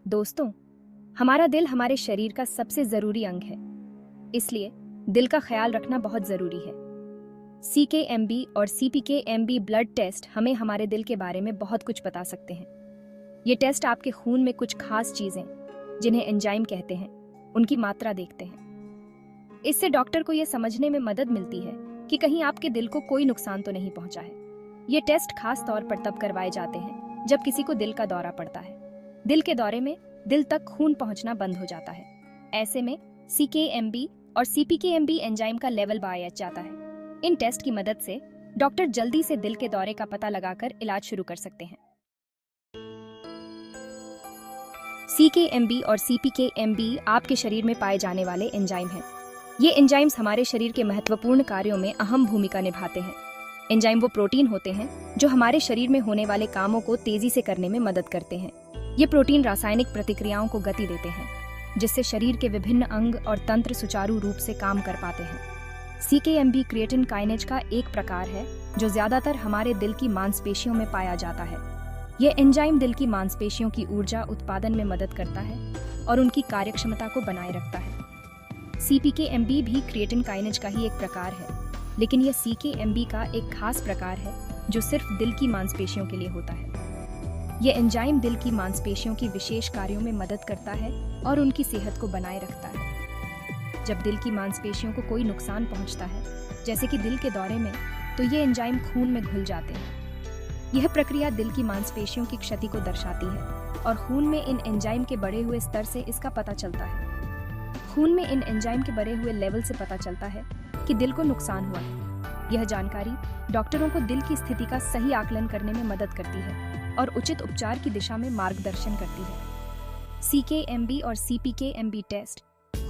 दोस्तों, हमारा दिल हमारे शरीर का सबसे जरूरी अंग है, इसलिए दिल का ख्याल रखना बहुत जरूरी है। CKMB और CPKMB ब्लड टेस्ट हमें हमारे दिल के बारे में बहुत कुछ बता सकते हैं। ये टेस्ट आपके खून में कुछ खास चीजें, जिन्हें एंजाइम कहते हैं, उनकी मात्रा देखते हैं। इससे डॉक्टर को यह समझने में मदद मिलती है कि कहीं आपके दिल को कोई नुकसान तो नहीं पहुंचा है। ये टेस्ट खास तौर पर तब करवाए जाते हैं जब किसी को दिल का दौरा पड़ता है। दिल के दौरे में दिल तक खून पहुंचना बंद हो जाता है। ऐसे में CKMB और CPKMB एंजाइम का लेवल बढ़ जाता है। इन टेस्ट की मदद से डॉक्टर जल्दी से दिल के दौरे का पता लगाकर इलाज शुरू कर सकते हैं। CKMB और CPKMB आपके शरीर में पाए जाने वाले एंजाइम हैं। ये एंजाइम्स हमारे शरीर के महत्वपूर्ण कार्यों में अहम भूमिका निभाते हैं। एंजाइम वो प्रोटीन होते हैं जो हमारे शरीर में होने वाले कामों को तेजी से करने में मदद करते हैं। ये प्रोटीन रासायनिक प्रतिक्रियाओं को गति देते हैं, जिससे शरीर के विभिन्न अंग और तंत्र सुचारू रूप से काम कर पाते हैं। CKMB क्रिएटिन काइनेज का एक प्रकार है जो ज्यादातर हमारे दिल की मांसपेशियों में पाया जाता है। यह एंजाइम दिल की मांसपेशियों की ऊर्जा उत्पादन में मदद करता है और उनकी कार्यक्षमता को बनाए रखता है। CPKMB भी क्रिएटिन काइनेज का ही एक प्रकार है, लेकिन यह CKMB का एक खास प्रकार है जो सिर्फ दिल की मांसपेशियों के लिए होता है। यह एंजाइम दिल की मांसपेशियों की विशेष कार्यों में मदद करता है और उनकी सेहत को बनाए रखता है। जब दिल की मांसपेशियों को कोई नुकसान पहुंचता है, जैसे कि दिल के दौरे में, तो ये एंजाइम खून में घुल जाते हैं। यह प्रक्रिया दिल की मांसपेशियों की क्षति को दर्शाती है और खून में इन एंजाइम के बढ़े हुए स्तर से इसका पता चलता है। खून में इन एंजाइम के बढ़े हुए लेवल से पता चलता है कि दिल को नुकसान हुआ है। यह जानकारी डॉक्टरों को दिल की स्थिति का सही आकलन करने में मदद करती है और उचित उपचार की दिशा में मार्गदर्शन करती है। CKMB और CPKMB टेस्ट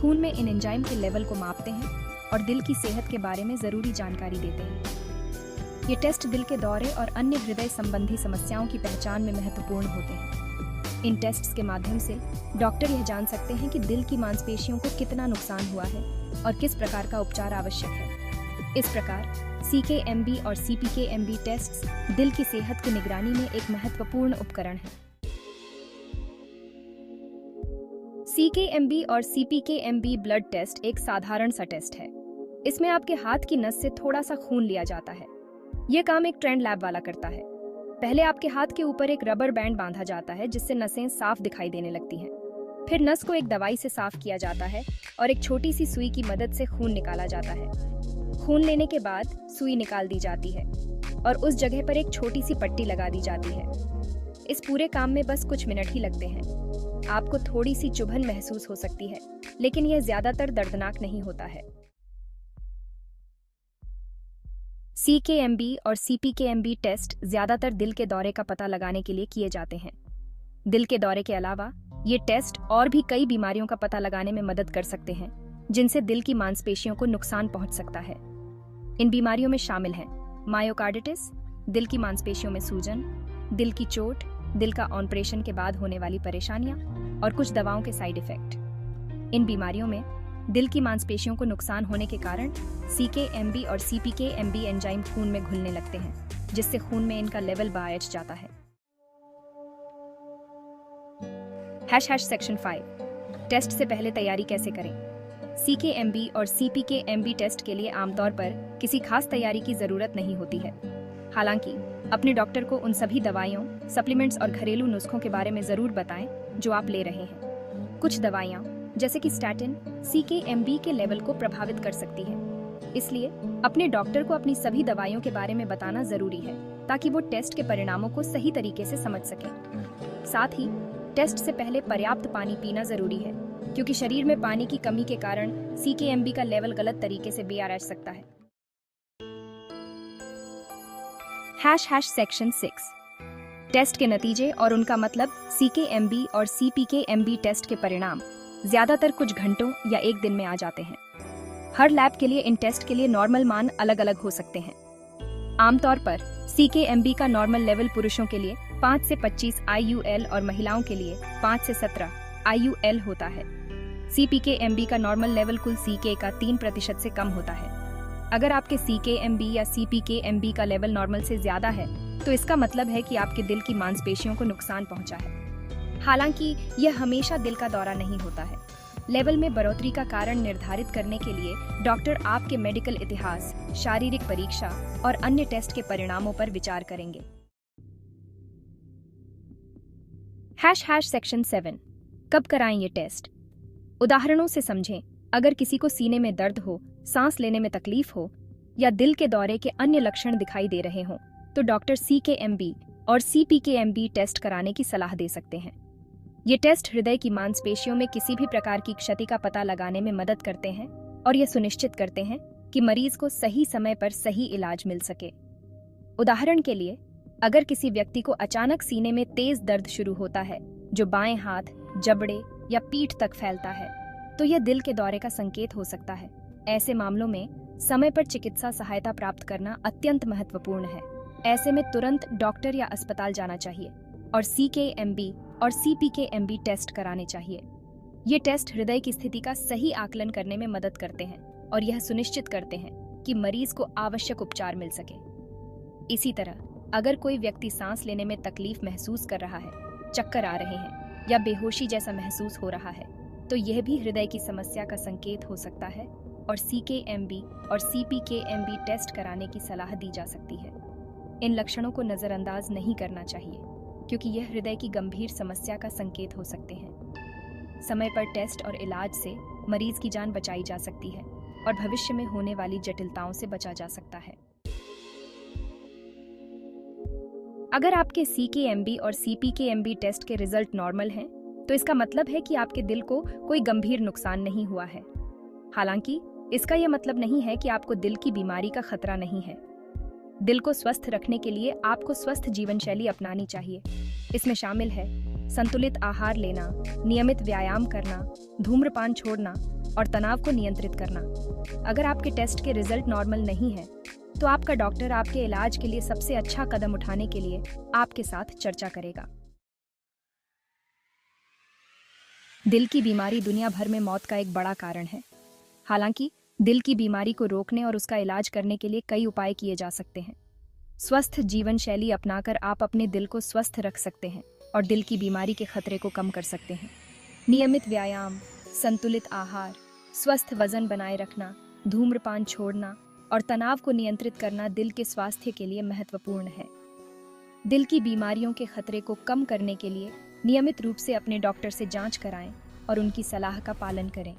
खून में इन एंजाइम के लेवल को मापते हैं और दिल की सेहत के बारे में जरूरी जानकारी देते हैं। ये टेस्ट दिल के दौरे और अन्य हृदय संबंधी समस्याओं की पहचान में महत्वपूर्ण होते हैं। इन टेस्ट्स के माध्यम से डॉक्टर यह जान सकते हैं कि दिल की मांसपेशियों को कितना नुकसान हुआ है और किस प्रकार का उपचार आवश्यक है। इस प्रकार CKMB और CPKMB टेस्ट्स दिल की सेहत की निगरानी में एक महत्वपूर्ण उपकरण है। CKMB और CPKMB ब्लड टेस्ट एक साधारण सा टेस्ट है। इसमें आपके हाथ की नस से थोड़ा सा खून लिया जाता है। यह काम एक ट्रेंड लैब वाला करता है। पहले आपके हाथ के ऊपर एक रबर बैंड बांधा जाता है, जिससे नसें साफ दिखाई देने लगती हैं। फिर नस को एक दवाई से साफ किया जाता है और एक छोटी सी सुई की मदद से खून निकाला जाता है। खून लेने के बाद सुई निकाल दी जाती है और उस जगह पर एक छोटी सी पट्टी लगा दी जाती है। इस पूरे काम में बस कुछ मिनट ही लगते हैं। आपको थोड़ी सी चुभन महसूस हो सकती है, लेकिन यह ज्यादातर दर्दनाक नहीं होता है। CKMB और CPKMB टेस्ट ज्यादातर दिल के दौरे का पता लगाने के लिए किए जाते हैं। दिल के दौरे के अलावा ये टेस्ट और भी कई बीमारियों का पता लगाने में मदद कर सकते हैं, जिनसे दिल की मांसपेशियों को नुकसान पहुंच सकता है। इन बीमारियों में शामिल हैं मायोकार्डिटिस, दिल की मांसपेशियों में सूजन, दिल की चोट, दिल का ऑपरेशन के बाद होने वाली परेशानियां और कुछ दवाओं के साइड इफेक्ट। इन बीमारियों में दिल की मांसपेशियों को नुकसान होने के कारण CKMB और CPKMB एंजाइम खून में घुलने लगते हैं, जिससे खून में इनका लेवल बढ़ जाता है। #सेक्शन 5 टेस्ट से पहले तैयारी कैसे करें? CKMB और CPKMB टेस्ट के लिए आमतौर पर किसी खास तैयारी की जरूरत नहीं होती है। हालांकि अपने डॉक्टर को उन सभी दवाइयों, सप्लीमेंट्स और घरेलू नुस्खों के बारे में जरूर बताएं जो आप ले रहे हैं। कुछ दवाइयां, जैसे कि स्टैटिन, CKMB के लेवल को प्रभावित कर सकती है। इसलिए अपने डॉक्टर को अपनी सभी दवाइयों के बारे में बताना जरूरी है, ताकि वो टेस्ट के परिणामों को सही तरीके से समझ सके। साथ ही टेस्ट से पहले पर्याप्त पानी पीना जरूरी है, क्योंकि शरीर में पानी की कमी के कारण CKMB का लेवल गलत तरीके से बढ़ सकता है। #सेक्शन 6 टेस्ट के नतीजे और उनका मतलब। CKMB और CPKMB टेस्ट के परिणाम ज्यादातर कुछ घंटों या एक दिन में आ जाते हैं। हर लैब के लिए इन टेस्ट के लिए नॉर्मल मान अलग अलग हो सकते हैं। आमतौर पर CKMB का नॉर्मल लेवल पुरुषों के लिए 5 से 25 IUL और महिलाओं के लिए 5 से 17 IUL होता है। CPKMB का नॉर्मल लेवल कुल CK का 3% से कम होता है। अगर आपके CKMB या CPKMB का लेवल नॉर्मल से ज्यादा है, तो इसका मतलब है कि आपके दिल की मांसपेशियों को नुकसान पहुंचा है। हालांकि यह हमेशा दिल का दौरा नहीं होता है। लेवल में बढ़ोतरी का कारण निर्धारित करने के लिए डॉक्टर आपके मेडिकल इतिहास, शारीरिक परीक्षा और अन्य टेस्ट के परिणामों पर विचार करेंगे। सेक्शन 7 कब कराएं ये टेस्ट? उदाहरणों से समझें। अगर किसी को सीने में दर्द हो, सांस लेने में तकलीफ हो या दिल के दौरे के अन्य लक्षण दिखाई दे रहे हों, तो डॉक्टर CKMB और CPKMB टेस्ट कराने की सलाह दे सकते हैं। ये टेस्ट हृदय की मांसपेशियों में किसी भी प्रकार की क्षति का पता लगाने में मदद करते हैं और ये सुनिश्चित करते हैं कि मरीज को सही समय पर सही इलाज मिल सके। उदाहरण के लिए, अगर किसी व्यक्ति को अचानक सीने में तेज दर्द शुरू होता है जो बाएं हाथ, जबड़े या पीठ तक फैलता है, तो यह दिल के दौरे का संकेत हो सकता है। ऐसे मामलों में समय पर चिकित्सा सहायता प्राप्त करना अत्यंत महत्वपूर्ण है। ऐसे में तुरंत डॉक्टर या अस्पताल जाना चाहिए और CKMB और CPKMB टेस्ट कराने चाहिए। ये टेस्ट हृदय की स्थिति का सही आकलन करने में मदद करते हैं और यह सुनिश्चित करते हैं कि मरीज को आवश्यक उपचार मिल सके। इसी तरह, अगर कोई व्यक्ति सांस लेने में तकलीफ महसूस कर रहा है, चक्कर आ रहे हैं या बेहोशी जैसा महसूस हो रहा है, तो यह भी हृदय की समस्या का संकेत हो सकता है और CKMB और CPKMB टेस्ट कराने की सलाह दी जा सकती है। इन लक्षणों को नज़रअंदाज नहीं करना चाहिए क्योंकि यह हृदय की गंभीर समस्या का संकेत हो सकते हैं। समय पर टेस्ट और इलाज से मरीज की जान बचाई जा सकती है और भविष्य में होने वाली जटिलताओं से बचा जा सकता है। अगर आपके CKMB और CPKMB टेस्ट के रिजल्ट नॉर्मल हैं, तो इसका मतलब है कि आपके दिल को कोई गंभीर नुकसान नहीं हुआ है। हालांकि इसका यह मतलब नहीं है कि आपको दिल की बीमारी का खतरा नहीं है। दिल को स्वस्थ रखने के लिए आपको स्वस्थ जीवन शैली अपनानी चाहिए। इसमें शामिल है संतुलित आहार लेना, नियमित व्यायाम करना, धूम्रपान छोड़ना और तनाव को नियंत्रित करना। अगर आपके टेस्ट के रिजल्ट नॉर्मल नहीं है, तो आपका डॉक्टर आपके इलाज के लिए सबसे अच्छा कदम उठाने के लिए आपके साथ चर्चा करेगा। दिल की बीमारी दुनिया भर में मौत का एक बड़ा कारण है। हालांकि दिल की बीमारी को रोकने और उसका इलाज करने के लिए कई उपाय किए जा सकते हैं। स्वस्थ जीवन शैली अपनाकर आप अपने दिल को स्वस्थ रख सकते हैं और दिल की बीमारी के खतरे को कम कर सकते हैं। नियमित व्यायाम, संतुलित आहार, स्वस्थ वजन बनाए रखना, धूम्रपान छोड़ना और तनाव को नियंत्रित करना दिल के स्वास्थ्य के लिए महत्वपूर्ण है। दिल की बीमारियों के खतरे को कम करने के लिए नियमित रूप से अपने डॉक्टर से जांच कराएं और उनकी सलाह का पालन करें।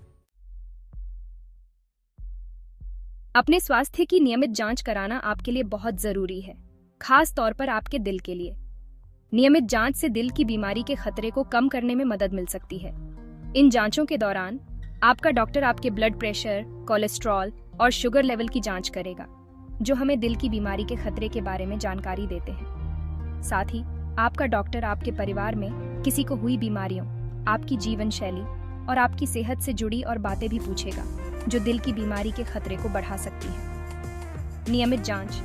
अपने स्वास्थ्य की नियमित जांच कराना आपके लिए बहुत जरूरी है, खास तौर पर आपके दिल के लिए। नियमित जांच से दिल की बीमारी के खतरे को कम करने में मदद मिल सकती है। इन जांचों के दौरान आपका डॉक्टर आपके ब्लड प्रेशर, कोलेस्ट्रॉल और शुगर लेवल की जांच करेगा, जो हमें दिल की बीमारी के खतरे के बारे में जानकारी देते हैं। साथ ही आपका डॉक्टर आपके परिवार में किसी को हुई बीमारियों, आपकी जीवन शैली और आपकी सेहत से जुड़ी और बातें भी पूछेगा, जो दिल की बीमारी के खतरे को बढ़ा सकती है। नियमित जांच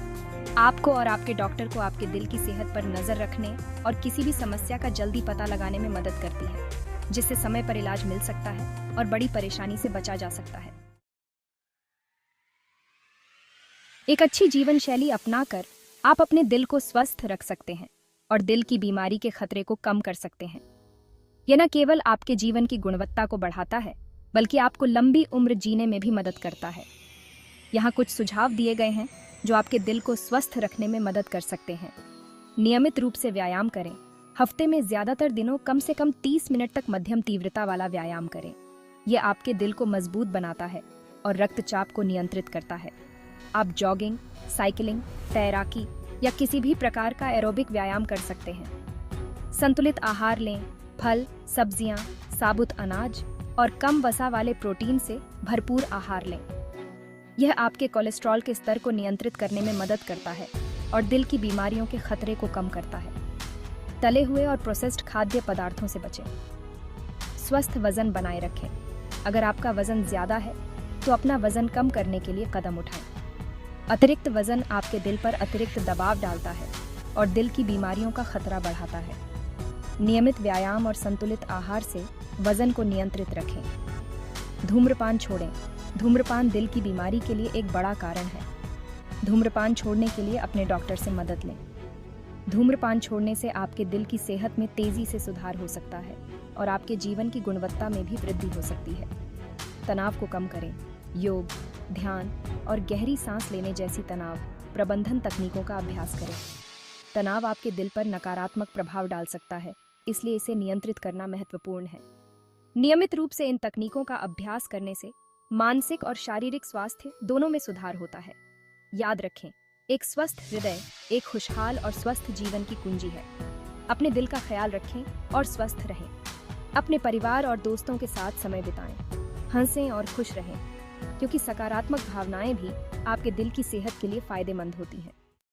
आपको और आपके डॉक्टर को आपके दिल की सेहत पर नजर रखने और किसी भी समस्या का जल्दी पता लगाने में मदद करती है, जिससे समय पर इलाज मिल सकता है और बड़ी परेशानी से बचा जा सकता है। एक अच्छी जीवन शैली अपनाकर आप अपने दिल को स्वस्थ रख सकते हैं और दिल की बीमारी के खतरे को कम कर सकते हैं। यह न केवल आपके जीवन की गुणवत्ता को बढ़ाता है, बल्कि आपको लंबी उम्र जीने में भी मदद करता है। यहाँ कुछ सुझाव दिए गए हैं जो आपके दिल को स्वस्थ रखने में मदद कर सकते हैं। नियमित रूप से व्यायाम करें। हफ्ते में ज्यादातर दिनों कम से कम 30 मिनट तक मध्यम तीव्रता वाला व्यायाम करें। यह आपके दिल को मजबूत बनाता है और रक्तचाप को नियंत्रित करता है। आप जॉगिंग, साइकिलिंग, तैराकी या किसी भी प्रकार का एरोबिक व्यायाम कर सकते हैं। संतुलित आहार लें। फल, सब्जियां, साबुत अनाज और कम वसा वाले प्रोटीन से भरपूर आहार लें। यह आपके कोलेस्ट्रॉल के स्तर को नियंत्रित करने में मदद करता है और दिल की बीमारियों के खतरे को कम करता है। तले हुए और प्रोसेस्ड खाद्य पदार्थों से बचें। स्वस्थ वजन बनाए रखें। अगर आपका वजन ज्यादा है तो अपना वजन कम करने के लिए कदम उठाएं। अतिरिक्त वजन आपके दिल पर अतिरिक्त दबाव डालता है और दिल की बीमारियों का खतरा बढ़ाता है। नियमित व्यायाम और संतुलित आहार से वजन को नियंत्रित रखें। धूम्रपान छोड़ें। धूम्रपान दिल की बीमारी के लिए एक बड़ा कारण है। धूम्रपान छोड़ने के लिए अपने डॉक्टर से मदद लें। धूम्रपान छोड़ने से आपके दिल की सेहत में तेजी से सुधार हो सकता है और आपके जीवन की गुणवत्ता में भी वृद्धि हो सकती है। तनाव को कम करें। योग, ध्यान और गहरी सांस लेने जैसी तनाव प्रबंधन तकनीकों का अभ्यास करें। तनाव आपके दिल पर नकारात्मक प्रभाव डाल सकता है, इसलिए इसे नियंत्रित करना महत्वपूर्ण है। नियमित रूप से इन तकनीकों का अभ्यास करने से मानसिक और शारीरिक स्वास्थ्य दोनों में सुधार होता है। याद रखें, एक स्वस्थ हृदय एक खुशहाल और स्वस्थ जीवन की कुंजी है। अपने दिल का ख्याल रखें और स्वस्थ रहें। अपने परिवार और दोस्तों के साथ समय बिताएं, हंसें और खुश रहें, क्योंकि सकारात्मक भावनाएं भी आपके दिल की सेहत के लिए फायदेमंद होती हैं।